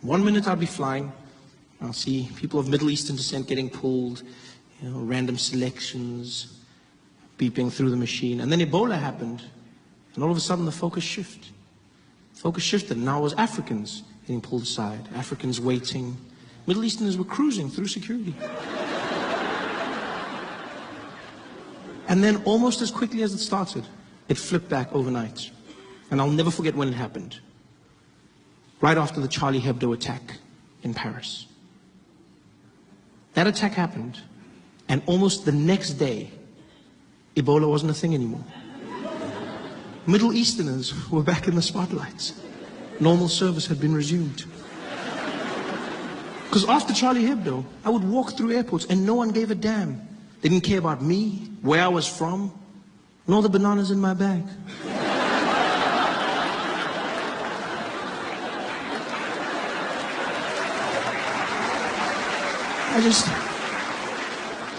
One minute I'll be flying, I'll see people of Middle Eastern descent getting pulled, random selections, beeping through the machine. And then Ebola happened, and all of a sudden the focus shifted. Focus shifted, and now it was Africans getting pulled aside, Africans waiting. Middle Easterners were cruising through security. And then almost as quickly as it started, it flipped back overnight. And I'll never forget when it happened. Right after the Charlie Hebdo attack in Paris. That attack happened, and almost the next day, Ebola wasn't a thing anymore. Middle Easterners were back in the spotlights. Normal service had been resumed. Because after Charlie Hebdo, I would walk through airports and no one gave a damn. They didn't care about me, where I was from, nor the bananas in my bag.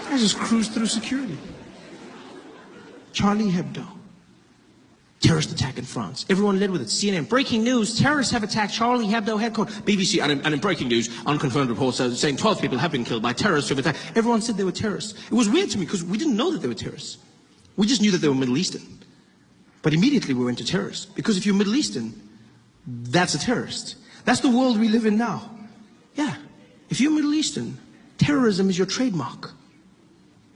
I just cruised through security. Charlie Hebdo. Terrorist attack in France. Everyone led with it. CNN, breaking news, terrorists have attacked Charlie Hebdo headquarters. BBC, and in breaking news, unconfirmed reports saying 12 people have been killed by terrorists who have attacked. Everyone said they were terrorists. It was weird to me because we didn't know that they were terrorists. We just knew that they were Middle Eastern. But immediately we went to terrorists. Because if you're Middle Eastern, that's a terrorist. That's the world we live in now. Yeah. If you're Middle Eastern, terrorism is your trademark.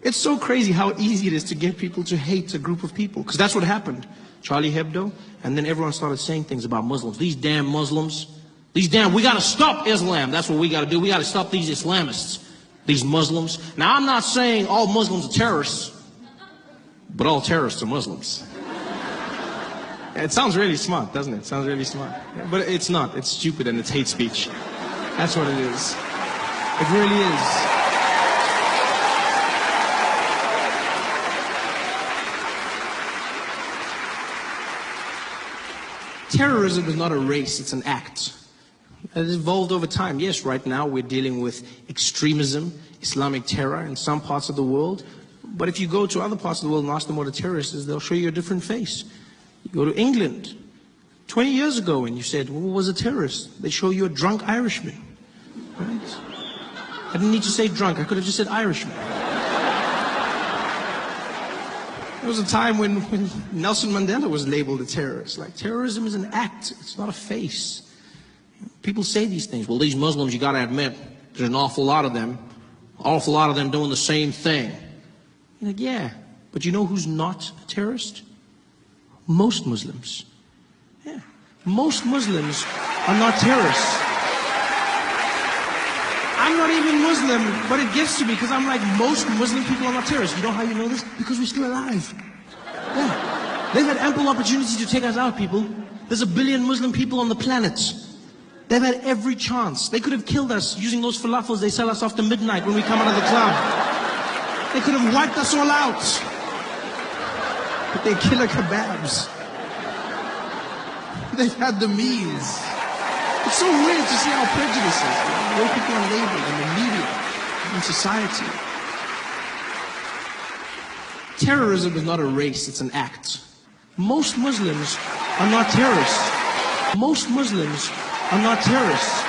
It's so crazy how easy it is to get people to hate a group of people. Because that's what happened. Charlie Hebdo, and then everyone started saying things about Muslims. These damn Muslims. We gotta stop Islam. That's what we gotta do. We gotta stop these Islamists. These Muslims. Now, I'm not saying all Muslims are terrorists, but all terrorists are Muslims. It sounds really smart, doesn't it? It sounds really smart. But it's not. It's stupid and it's hate speech. That's what it is. It really is. Terrorism is not a race, it's an act. It has evolved over time. Yes, right now we're dealing with extremism, Islamic terror in some parts of the world. But if you go to other parts of the world and ask them what a terrorist is, they'll show you a different face. You go to England, 20 years ago, and you said, what was a terrorist? They show you a drunk Irishman. Right? I didn't need to say drunk, I could have just said Irishman. There was a time when Nelson Mandela was labeled a terrorist. Like, terrorism is an act, it's not a face. People say these things. Well, these Muslims, you gotta admit, there's an awful lot of them doing the same thing. You're like, yeah, but you know who's not a terrorist? Most Muslims. Yeah, most Muslims are not terrorists. I'm not even Muslim, but it gets to me because I'm like, most Muslim people are not terrorists. You know how you know this? Because we're still alive. Yeah. They've had ample opportunity to take us out, people. There's 1 billion Muslim people on the planet. They've had every chance. They could have killed us using those falafels they sell us after midnight when we come out of the club. They could have wiped us all out. But they're killer kebabs. They've had the means. It's so weird to see how prejudice is, the way people are labeled in the media, in society. Terrorism is not a race, it's an act. Most Muslims are not terrorists. Most Muslims are not terrorists.